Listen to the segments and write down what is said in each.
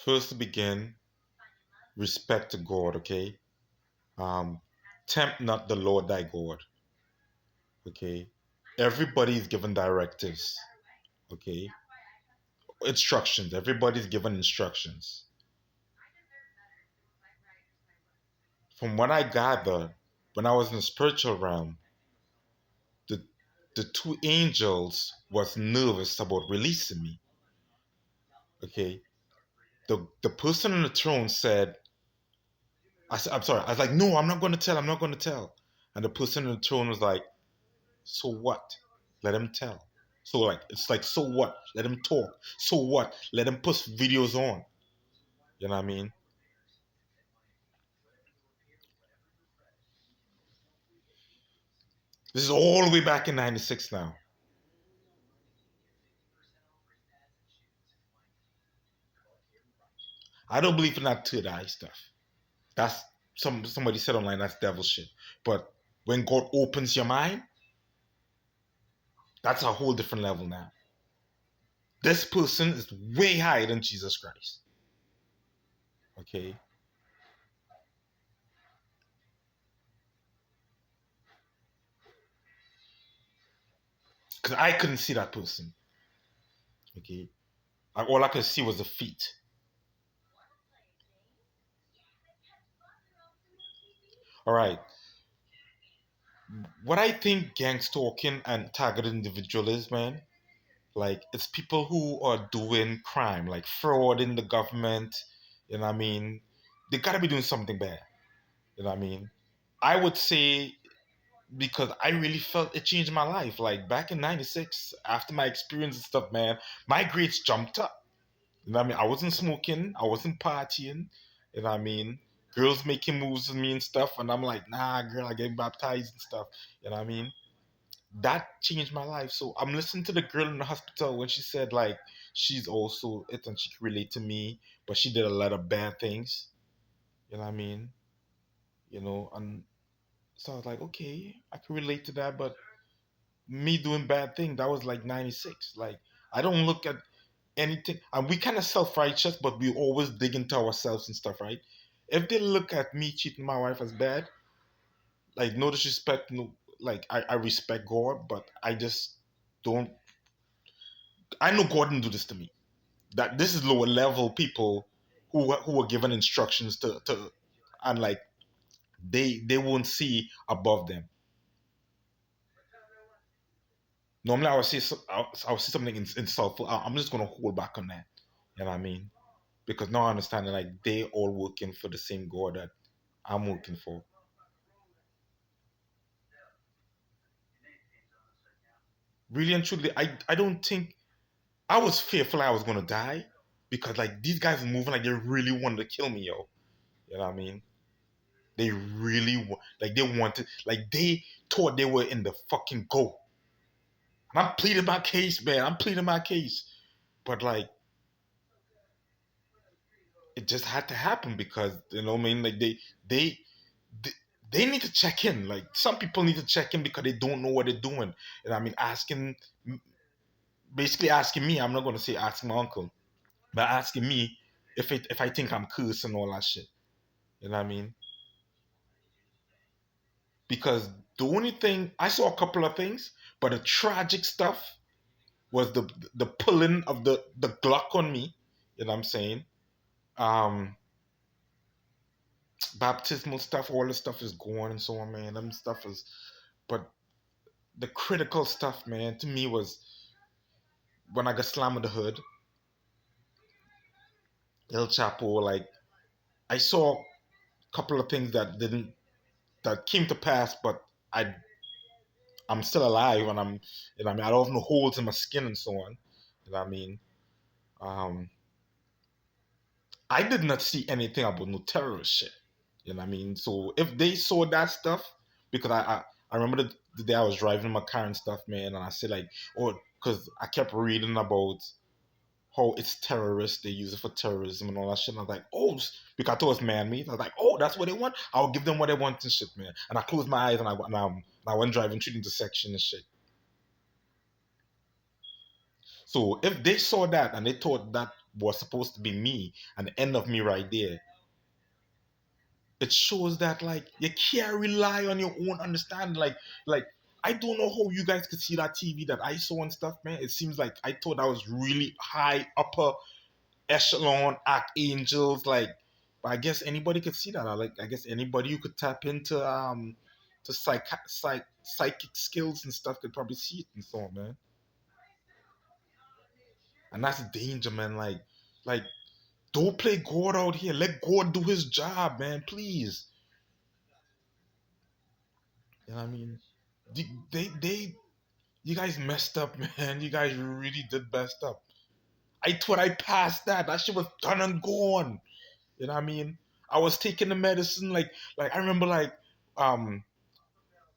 First to begin, respect to God, okay? Um, tempt not the Lord thy God, okay? Everybody is given directives, okay? Instructions. Everybody's given instructions. From what I gather, when I was in the spiritual realm, the the two angels was nervous about releasing me. Okay, the person on the throne said, I'm sorry. I was like, no, I'm not going to tell. I'm not going to tell. And the person on the throne was like, so what? Let him tell. So like, it's like, so what? Let him talk. So what? Let him put videos on. You know what I mean? This is all the way back in '96 now. I don't believe in that third eye stuff. That's somebody said online that's devil shit. But when God opens your mind, that's a whole different level now. This person is way higher than Jesus Christ. Okay? Because I couldn't see that person. Okay? All I could see was the feet. All right. What I think gang stalking and targeted individual is, man, like it's people who are doing crime, like fraud in the government. You know what I mean? They gotta be doing something bad. You know what I mean? I would say because I really felt it changed my life. Like back in '96, after my experience and stuff, man, my grades jumped up. You know what I mean? I wasn't smoking, I wasn't partying. You know what I mean? Girls making moves with me and stuff, and I'm like, nah, girl, I get baptized and stuff. You know what I mean? That changed my life. So I'm listening to the girl in the hospital when she said like she's also it and she can relate to me, but she did a lot of bad things. You know what I mean? And so I was like, okay, I can relate to that, but me doing bad things, that was like '96. Like I don't look at anything, and we kind of self-righteous, but we always dig into ourselves and stuff, right? If they look at me cheating my wife as bad, like no disrespect, no, like I respect God, but I just don't. I know God didn't do this to me. That this is lower level people who were given instructions to and like they won't see above them. Normally, I would say I would say something insultful. I'm just gonna hold back on that. You know what I mean? Because now I understand that like they all working for the same God that I'm working for. Really and truly, I don't think I was fearful I was gonna die because like these guys are moving like they really wanted to kill me, yo. You know what I mean? They really like they wanted like they thought they were in the fucking go. And I'm pleading my case, man. I'm pleading my case. But like it just had to happen because you know what I mean like they they, they need to check in. Like some people need to check in because they don't know what they're doing. And I mean asking basically asking me, I'm not gonna say asking my uncle, but asking me if I think I'm cursed and all that shit. You know what I mean? Because the only thing I saw a couple of things, but the tragic stuff was the pulling of the Glock on me. You know what I'm saying? Um, baptismal stuff, all this stuff is gone and so on, man. Them stuff is, but the critical stuff, man, to me was when I got slammed in the hood, El Chapo. Like I saw a couple of things that came to pass, but I I'm still alive and I'm you know what I mean I don't have no holes in my skin and so on. You know what I mean? Um, I did not see anything about no terrorist shit. You know what I mean? So if they saw that stuff, because I remember the day I was driving my car and stuff, man, and I said like, oh, because I kept reading about how it's terrorists, they use it for terrorism and all that shit. And I was like, oh, because I thought it was man-made. I was like, oh, that's what they want. I'll give them what they want and shit, man. And I closed my eyes and I went driving through the intersection and shit. So if they saw that and they thought that was supposed to be me and the end of me right there. It shows that like you can't rely on your own understanding. Like I don't know how you guys could see that TV that I saw and stuff, man. It seems like I thought that was really high upper echelon archangels, like. But I guess anybody could see that. Like I guess anybody who could tap into to psychic skills and stuff could probably see it and so on, man. And that's the danger, man. Like don't play God out here. Let God do His job, man. Please. You know what I mean? They you guys messed up, man. You guys really did messed up. I thought I passed that. That shit was done and gone. You know what I mean? I was taking the medicine like I remember um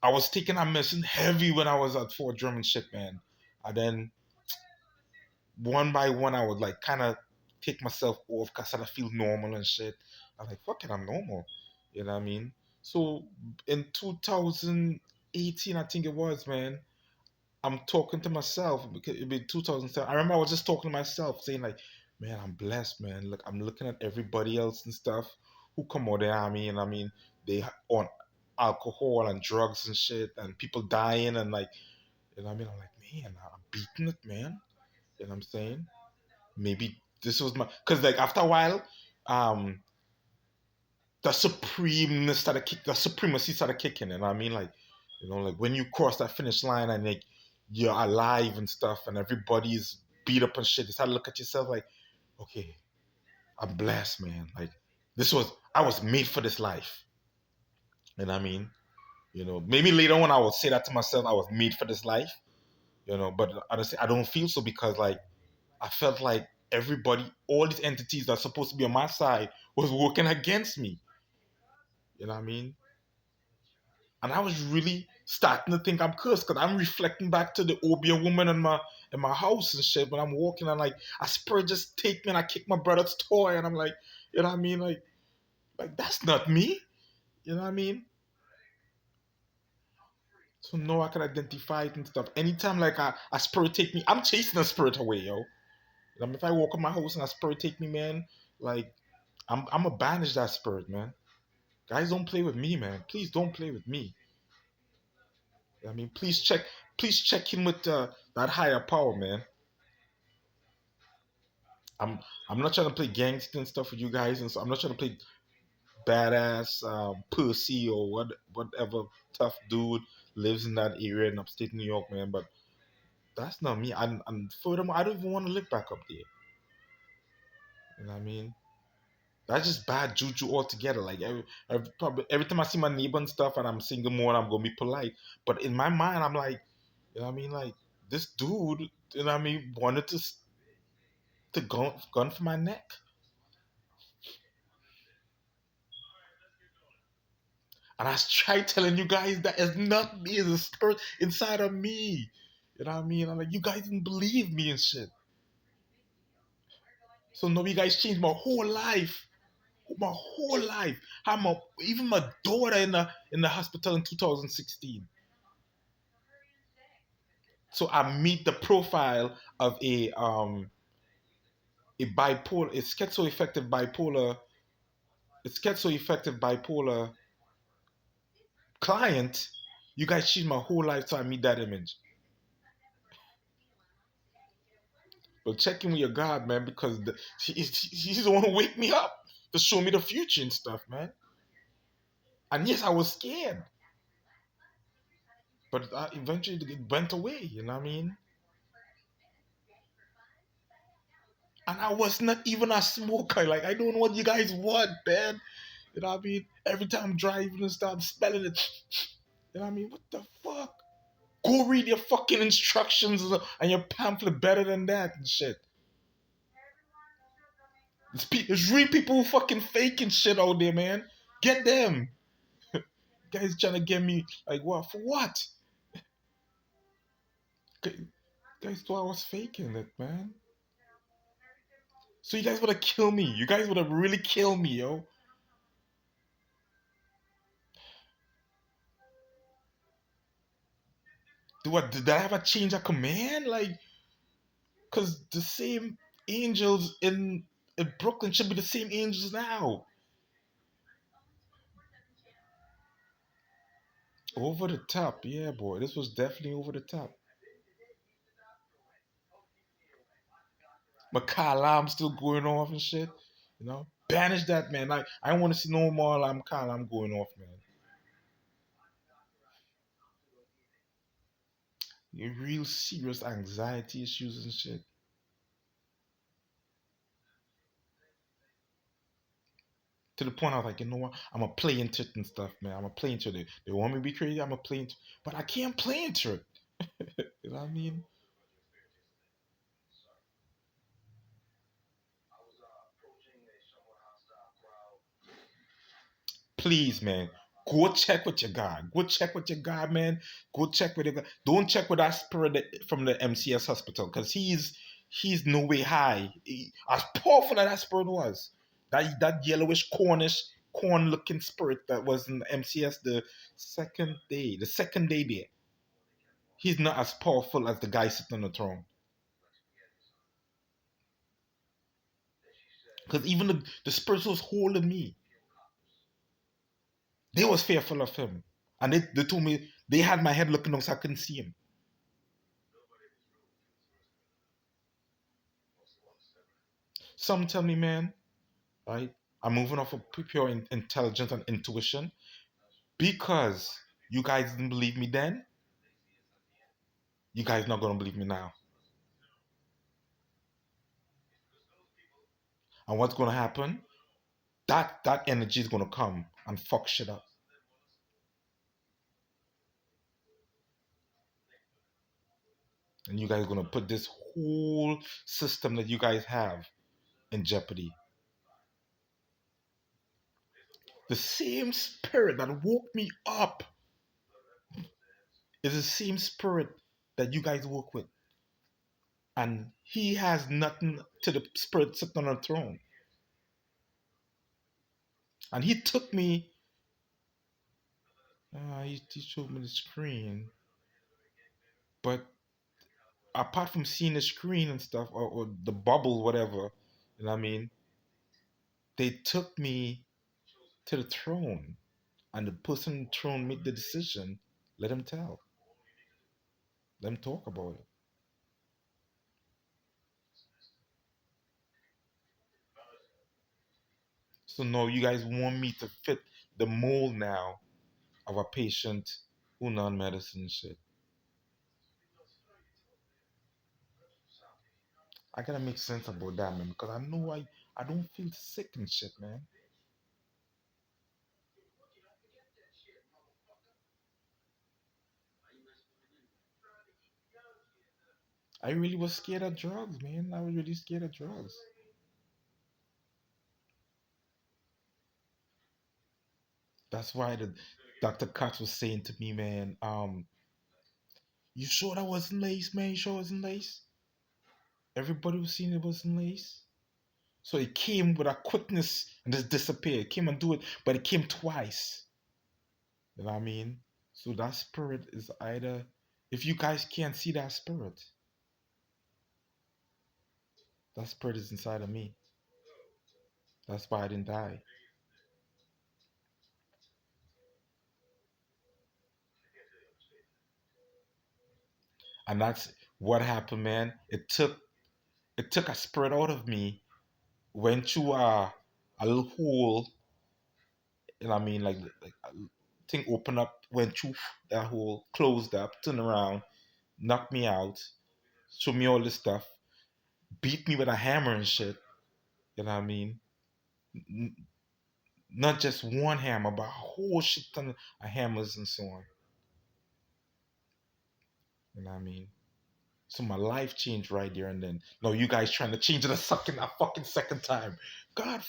I was taking that medicine heavy when I was at Fort Drum and shit, man. And then one by one I would like kind of take myself off because I feel normal and shit. I'm like, fuck it, I'm normal. You know what I mean? So in 2018, I think it was, man. I'm talking to myself because it'd be 2007. I remember I was just talking to myself, saying like, "Man, I'm blessed, man. Look, I'm looking at everybody else and stuff who come out of the army, and I mean, they on alcohol and drugs and shit, and people dying, and like, you know what I mean? I'm like, man, I'm beating it, man. You know what I'm saying? Maybe this was my, cause like after a while, um, the supremacy started kicking in. I mean, like, like when you cross that finish line and like you're alive and stuff, and everybody's beat up and shit, you start to look at yourself like, okay, I'm blessed, man. Like, I was made for this life. And I mean, maybe later on I will say that to myself, I was made for this life, but honestly, I don't feel so because like I felt like everybody, all these entities that are supposed to be on my side was working against me. You know what I mean? And I was really starting to think I'm cursed because I'm reflecting back to the Obia woman in my house and shit. When I'm walking and like a spirit just take me and I kick my brother's toy and I'm like, you know what I mean? Like that's not me. You know what I mean? So no, I can identify it and stuff. Anytime like a spirit take me, I'm chasing a spirit away, yo. If I walk in my house and a spirit take me, man, like I'm gonna banish that spirit, man. Guys, don't play with me, man. Please don't play with me. I mean, please check in with that higher power, man. I'm I'm not trying to play gangster and stuff with you guys, and so I'm not trying to play badass pussy or whatever tough dude lives in that area in upstate New York, man. But that's not me. And furthermore, I don't even want to live back up there. You know what I mean? That's just bad juju altogether. Like every time I see my neighbor and stuff, and I'm single more, and I'm gonna be polite. But in my mind, I'm like, you know what I mean? Like this dude, you know what I mean, wanted to gun for my neck. And I tried telling you guys that it's not me, it's a spirit inside of me. You know what I mean? I'm like, you guys didn't believe me and shit. So no, you guys changed my whole life. My whole life. Even my daughter in the hospital in 2016. So I meet the profile of a bipolar, a schizoaffective bipolar client. You guys changed my whole life so I meet that image. But check in with your God, man, because he's the one who wake me up to show me the future and stuff, man. And yes, I was scared, but eventually it went away. You know what I mean? And I was not even a smoker. Like I don't know what you guys want, man. You know what I mean? Every time I'm driving and stuff, I'm spelling it. You know what I mean? What the fuck? Go read your fucking instructions and your pamphlet better than that and shit. There's real people who fucking faking shit out there, man. Get them. Guys trying to get me like what for what? Guys thought I was faking it, man. So you guys would have killed me. You guys would have really killed me, yo. Did I have a change of command? Like, cause the same. angels in Brooklyn should be the same angels now. Over the top, yeah, boy. This was definitely over the top. But Kyle Lamb still going off and shit. Banish that man. I don't want to see no more. I'm Kyle. I'm going off, man. You real serious anxiety issues and shit. To the point I was like, you know what? I'm gonna play into it and stuff, man. I'm gonna play into it. They want me to be crazy. I'm gonna play into it, but I can't play into it. You know what I mean? Please, man, go check with your God. Go check with your God, man. Go check with your God. Don't check with that spirit from the MCS hospital because he's no way high. As powerful as that spirit was, that yellowish corn looking spirit that was in the MCS the second day there. He's not as powerful as the guy sitting on the throne. Because even the spirits was holding me. They was fearful of him. And they told me they had my head looking down so I couldn't see him. Some tell me, man, right? I'm moving off of pure intelligence and intuition because you guys didn't believe me then. You guys not gonna believe me now. And what's gonna happen? That energy is gonna come and fuck shit up. And you guys are gonna put this whole system that you guys have in jeopardy. The same spirit that woke me up is the same spirit that you guys work with. And he has nothing to the spirit sitting on the throne. And he took me, he showed me the screen. But apart from seeing the screen and stuff, or the bubble, whatever, you know what I mean? They took me to the throne. And the person in the throne made the decision. Let him tell. Let him talk about it. So no, you guys want me to fit the mold now of a patient who non-medicine shit. I gotta make sense about that, man, because I know I don't feel sick and shit, man. I really was scared of drugs, man. I was really scared of drugs. That's why the Dr. Katz was saying to me, man, you sure that wasn't lace, man? You sure it wasn't lace? Everybody was saying it wasn't lace. So it came with a quickness and just disappeared. It came and do it, but it came twice. You know what I mean? So that spirit is either, if you guys can't see that spirit is inside of me. That's why I didn't die. And that's what happened, man. It took a spirit out of me, went through a little hole, and I mean like a thing opened up, went through that hole, closed up, turned around, knocked me out, showed me all this stuff, beat me with a hammer and shit. You know what I mean? N- Not just one hammer, but a whole shit ton of hammers and so on. You know what I mean? So my life changed right there and then. No, you guys trying to change it a fucking second time. God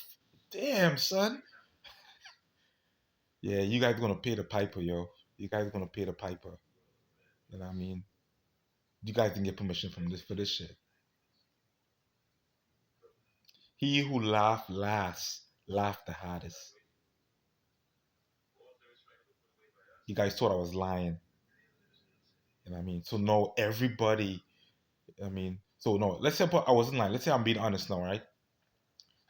damn, son. Yeah, you guys gonna pay the piper, yo. You guys gonna pay the piper. You know what I mean? You guys didn't get permission from this for this shit. He who laughed last laughed the hardest. You guys thought I was lying. You know what I mean? So no, everybody. I mean, So no, let's say I wasn't lying. Let's say I'm being honest now, right?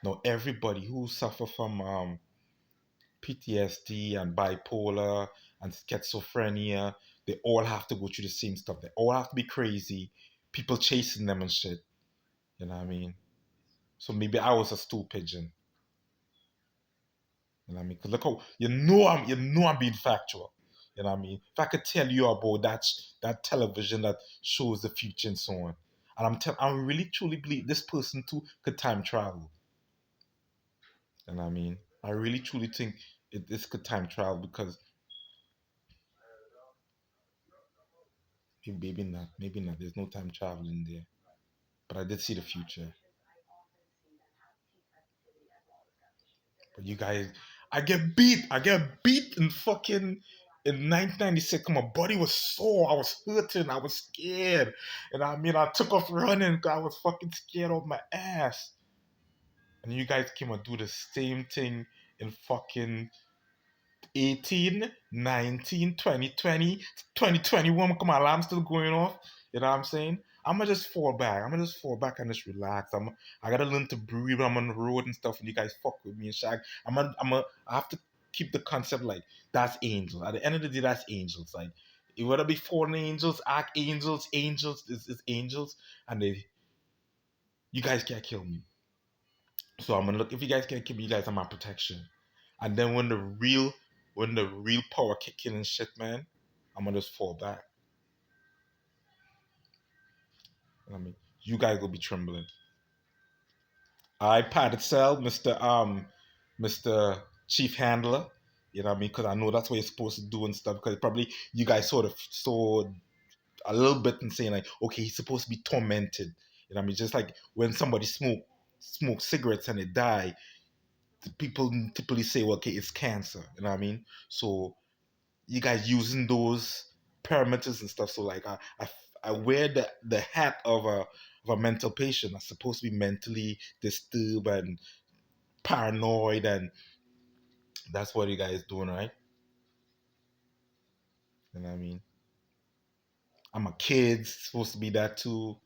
No, everybody who suffer from PTSD and bipolar and schizophrenia, they all have to go through the same stuff. They all have to be crazy. People chasing them and shit. You know what I mean? So maybe I was a stool pigeon. You know what I mean? Because look how you know I'm being factual. You know what I mean? If I could tell you about that television that shows the future and so on, and I really truly believe this person too could time travel. You know what I mean? I really truly think this could time travel because maybe not. There's no time traveling there, but I did see the future. But you guys, I get beat in fucking in 1996. My body was sore. I was hurting. I was scared. And I mean, I took off running because I was fucking scared of my ass. And you guys came and do the same thing in fucking 18, 19, 2020, 2021. Come on, alarm's still going off. You know what I'm saying? I'm gonna just fall back. I'm gonna just fall back and just relax. I gotta learn to breathe when I'm on the road and stuff. And you guys fuck with me and shag. I have to keep the concept like that's angels. At the end of the day, that's angels. Like it whether be fallen angels, archangels, angels is angels, and you guys can't kill me. So I'm gonna look. If you guys can't kill me, you guys are my protection. And then when the real power kick in and shit, man, I'm gonna just fall back. I mean, you guys will be trembling. I padded cell, Mister Chief Handler. You know what I mean? Because I know that's what you're supposed to do and stuff. Because probably you guys sort of saw a little bit and saying like, okay, he's supposed to be tormented. You know what I mean? Just like when somebody smoke cigarettes and they die, people typically say, well, okay, it's cancer. You know what I mean? So you guys using those parameters and stuff. So like I wear the hat of a mental patient. I'm supposed to be mentally disturbed and paranoid, and that's what you guys doing, right? You know what I mean? I'm a kid, supposed to be that too.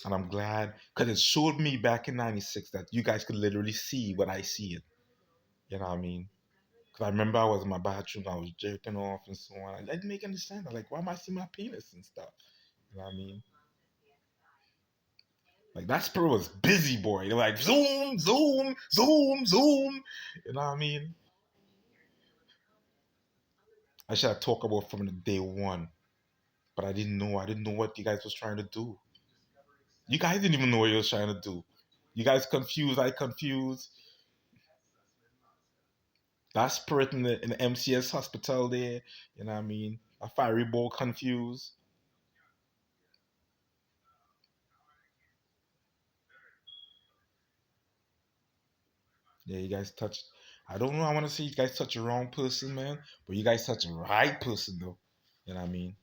And I'm glad because it showed me back in '96 that you guys could literally see what I see it. You know what I mean? Because I remember I was in my bathroom, I was jerking off and so on. I didn't make any sense. I'm like, why am I seeing my penis and stuff? You know what I mean? Like that spirit was busy, boy. They're like zoom, zoom, zoom, zoom. You know what I mean? I should have talked about from the day one, but I didn't know. I didn't know what you guys was trying to do. You guys didn't even know what you was trying to do. You guys confused. I confused. That spirit in the MCS hospital there. You know what I mean? A fiery ball confused. Yeah, you guys touched. I don't know. I want to say you guys touch the wrong person, man, but you guys touch the right person though. You know what I mean?